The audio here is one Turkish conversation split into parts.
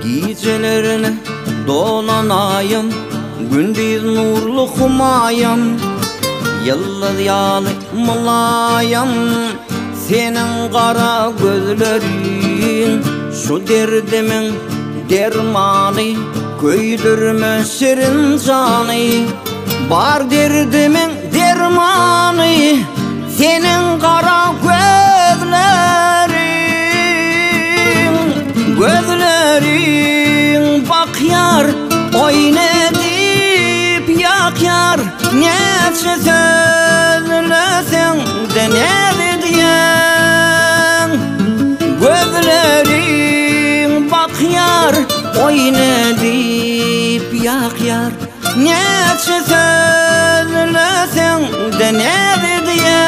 Gecelerini dolanayım, gündüz nurlu humayım. Yıldız yalı mulayım, senin kara gözlerin. Şu derdimin dermanı, köydürme şirin canı. Bar derdimin dermanı, senin kara gözlerin. Gözlerin bak yar, oynadip yak yar. Neçe sözlesen de ne diyen. Gözlerin bak yar, oynadip yak yar. Neçe sözlesen de ne diyen.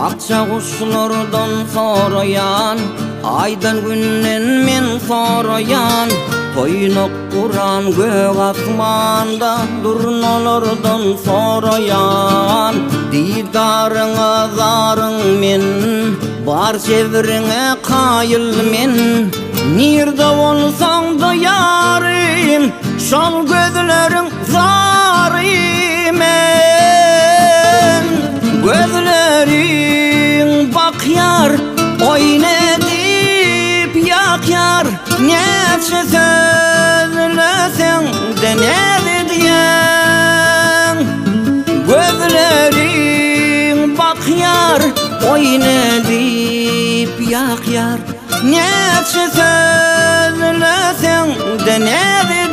Akça kuşlardan sorayan, aydan günden men sorayan. Koynuk kuran gök asmanda, durnalardan sorayan. Didarına zarın men, bar çevrine kayıl men. Nirde olsan da yarim, şol gözlerin zarim en. Gözlerin bak yar, oynadip yak yar. Neçe sözlesen de ne diyen. Gözlerin bak yar, oynadip yak yar. Neçe sözlesen de ne diyen.